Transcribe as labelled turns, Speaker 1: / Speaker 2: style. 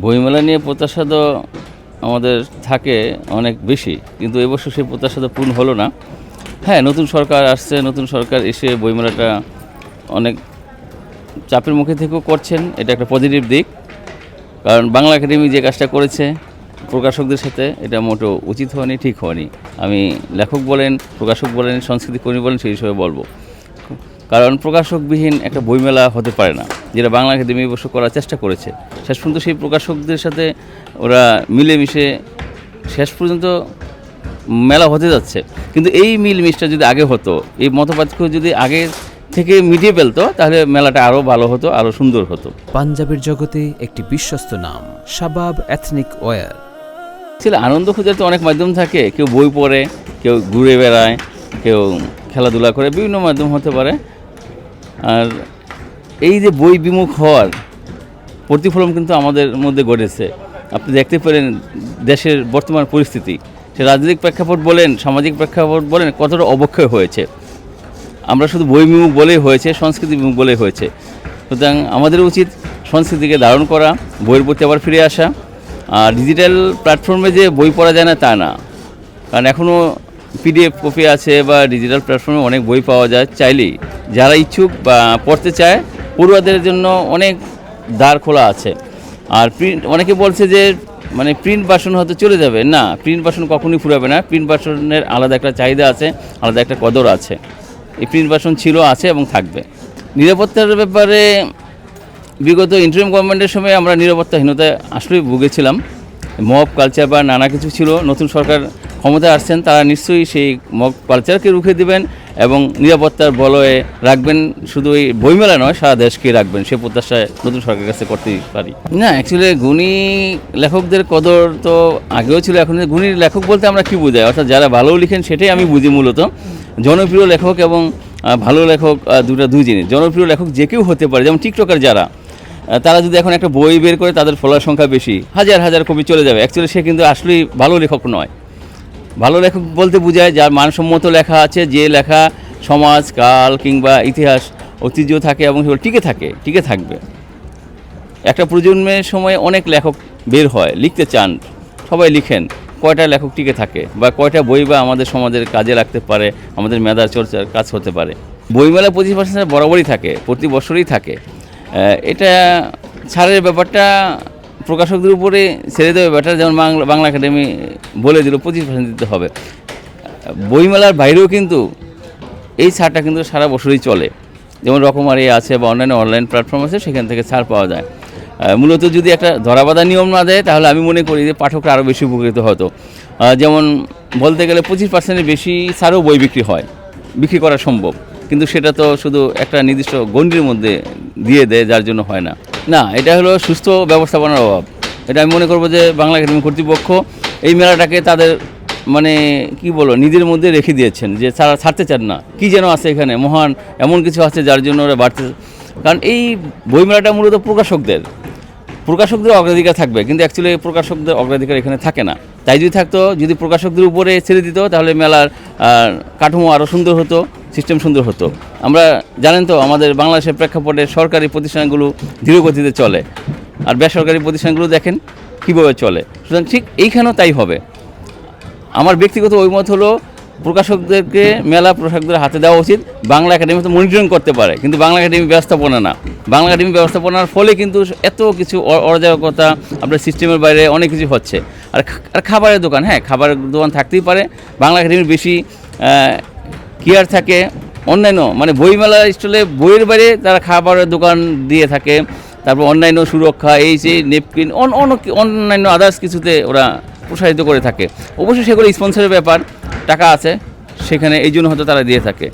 Speaker 1: বইমেলা নিয়ে প্রত্যাশা তো আমাদের থাকে অনেক বেশি, কিন্তু এবছর সেই প্রত্যাশা তো পূর্ণ হলো না। হ্যাঁ, নতুন সরকার আসছে, নতুন সরকার এসে বইমেলাটা অনেক চাপের মুখে থেকেও করছেন, এটা একটা পজিটিভ দিক। কারণ বাংলা একাডেমি যে কাজটা করেছে প্রকাশকদের সাথে, এটা মোটেও উচিত হয়নি, ঠিক হয়নি। আমি লেখক বলেন, প্রকাশক বলেন, সংস্কৃতি কর্মী বলেন, সেই হিসেবে বলবো। কারণ প্রকাশকবিহীন একটা বইমেলা হতে পারে না, যেটা বাংলা একাডেমি অবশ্য করার চেষ্টা করেছে। শেষ পর্যন্ত সেই প্রকাশকদের সাথে ওরা মিলেমিশে শেষ পর্যন্ত মেলা হতে যাচ্ছে। কিন্তু এই মিলমিশটা যদি আগে হতো, এই মতপার্থক্য যদি আগে থেকে মিটিয়ে ফেলতো, তাহলে মেলাটা আরও ভালো হতো, আরও সুন্দর হতো।
Speaker 2: পাঞ্জাবের জগতে একটি বিশ্বস্ত নাম, শাবাব এথনিক ওয়্যার।
Speaker 1: ছিল আনন্দ খোঁজার তো অনেক মাধ্যম থাকে, কেউ বই পড়ে, কেউ ঘুরে বেড়ায়, কেউ খেলাধুলা করে, বিভিন্ন মাধ্যম হতে পারে। আর এই যে বই বিমুখ হওয়ার প্রতিফলন কিন্তু আমাদের মধ্যে ঘটেছে। আপনি দেখতে পেলেন দেশের বর্তমান পরিস্থিতি, সে রাজনৈতিক প্রেক্ষাপট বলেন, সামাজিক প্রেক্ষাপট বলেন, কতটা অবক্ষয় হয়েছে। আমরা শুধু বই বিমুখ বলেই হয়েছে, সংস্কৃতি বিমুখ বলেই হয়েছে। সুতরাং আমাদের উচিত সংস্কৃতিকে ধারণ করা, বইয়ের প্রতি আবার ফিরে আসা। আর ডিজিটাল প্ল্যাটফর্মে যে বই পড়া যায় না তা না, কারণ এখনও পিডিএফ কপি আছে বা ডিজিটাল প্ল্যাটফর্মে অনেক বই পাওয়া যায়। চাইলেই যারা ইচ্ছুক বা পড়তে চায়, পড়ুয়াদের জন্য অনেক দ্বার খোলা আছে। আর প্রিন্ট, অনেকে বলছে যে মানে প্রিন্ট ভার্সন হয়তো চলে যাবে, না, প্রিন্ট ভার্সন কখনোই ফুরাবে না। প্রিন্ট ভার্সনের আলাদা একটা চাহিদা আছে, আলাদা একটা কদর আছে। এই প্রিন্ট ভার্সন ছিল, আছে এবং থাকবে। নিরাপত্তার ব্যাপারে বিগত ইন্টারিম গভর্নমেন্টের সময় আমরা নিরাপত্তাহীনতায় আসলেই ভুগেছিলাম। মব কালচার বা নানা কিছু ছিল। নতুন সরকার ক্ষমতায় আসছেন, তারা নিশ্চয়ই সেই মব কালচারকে রুখে দেবেন এবং নিরাপত্তার বলয়ে রাখবেন। শুধু এই বইমেলা নয়, সারা দেশকে রাখবেন, সে প্রত্যাশায় নতুন সরকারের কাছে করতেই পারি। না, অ্যাকচুয়ালি গুণী লেখকদের কদর তো আগেও ছিল, এখন গুণী লেখক বলতে আমরা কী বোঝাই, অর্থাৎ যারা ভালো লিখেন সেটাই আমি বুঝি মূলত। জনপ্রিয় লেখক এবং ভালো লেখক দুই জিনিস। জনপ্রিয় লেখক যে কেউ হতে পারে, যেমন টিকটকার যারা, তারা যদি এখন একটা বই বের করে, তাদের ফলোয়ার সংখ্যা বেশি, হাজার হাজার কপি চলে যাবে, অ্যাকচুয়ালি সে কিন্তু আসলেই ভালো লেখক নয়। ভালো লেখক বলতে বোঝায় যার মানসম্মত লেখা আছে, যে লেখা সমাজ, কাল কিংবা ইতিহাস, ঐতিহ্য থাকে এবং সেগুলো টিকে থাকবে। একটা প্রজন্মের সময় অনেক লেখক বের হয়, লিখতে চান, সবাই লিখেন, কয়টা লেখক টিকে থাকে বা কয়টা বই বা আমাদের সমাজের কাজে লাগতে পারে, আমাদের মেধার চর্চার কাজ হতে পারে। বইমেলা 25% বরাবরই থাকে, প্রতি বছরই থাকে। এটা ছাড়ের ব্যাপারটা প্রকাশকদের উপরে ছেড়ে দেবে ব্যাপারটা, যেমন বাংলা একাডেমি বলে দিল 25% দিতে হবে। বইমেলার বাইরেও কিন্তু এই ছাড়টা কিন্তু সারা বছরই চলে, যেমন রকমারি আছে বা অন্যান্য অনলাইন প্ল্যাটফর্ম আছে, সেখান থেকে ছাড় পাওয়া যায়। মূলত যদি একটা ধরাবাঁধা নিয়ম না দেয়, তাহলে আমি মনে করি যে পাঠকরা আরও বেশি উপকৃত হতো। যেমন বলতে গেলে 25%-এর বেশি ছাড়ও বই বিক্রি করা সম্ভব, কিন্তু সেটা তো শুধু একটা নির্দিষ্ট গণ্ডির মধ্যে দিয়ে দেয়, যার জন্য হয় না। না, এটা হলো সুস্থ ব্যবস্থাপনার অভাব। এটা আমি মনে করবো যে বাংলা একাডেমি কর্তৃপক্ষ এই মেলাটাকে তাদের মানে কি বলো নিজের মধ্যে রেখে দিয়েছেন, যে ছাড়তে চান না। কি যেন আছে এখানে মহান এমন কিছু আছে যার জন্য ওরা বাড়তে। কারণ এই বইমেলাটা মূলত প্রকাশকদের অগ্রাধিকার থাকবে, কিন্তু অ্যাকচুয়ালি প্রকাশকদের অগ্রাধিকার এখানে থাকে না। তাই যদি থাকতো, যদি প্রকাশকদের উপরে ছেড়ে দিত, তাহলে মেলার কাঠামো আরও সুন্দর হতো, সিস্টেম সুন্দর হতো। আমরা জানেন তো, আমাদের বাংলাদেশের প্রেক্ষাপটে সরকারি প্রতিষ্ঠানগুলো ধীরগতিতে চলে, আর বেসরকারি প্রতিষ্ঠানগুলো দেখেন কীভাবে চলে। সুতরাং ঠিক এইখানেও তাই হবে। আমার ব্যক্তিগত অভিমত হলো, প্রকাশকদেরকে মেলা প্রকাশকদের হাতে দেওয়া উচিত। বাংলা একাডেমি তো মনিটরিং করতে পারে, কিন্তু বাংলা একাডেমি ব্যবস্থাপনা না। বাংলা একাডেমি ব্যবস্থাপনার ফলে কিন্তু এত কিছু অরাজকতা, আপনার সিস্টেমের বাইরে অনেক কিছু হচ্ছে। আর খাবারের দোকান, হ্যাঁ, খাবারের দোকান থাকতেই পারে, বাংলা একাডেমির বেশি কেয়ার থাকে। অন্যান্য মানে বইমেলা স্টলে বইয়ের বাইরে তারা খাবারের দোকান দিয়ে থাকে, তারপর অন্যান্য সুরক্ষা, এই যে নেপকিন, অন্যান্য আদার্স কিছুতে ওরা প্রসারিত করে থাকে। অবশ্যই সেগুলো স্পন্সরের ব্যাপার, টাকা আছে সেখানে, এই জন্য হয়তো তারা দিয়ে থাকে।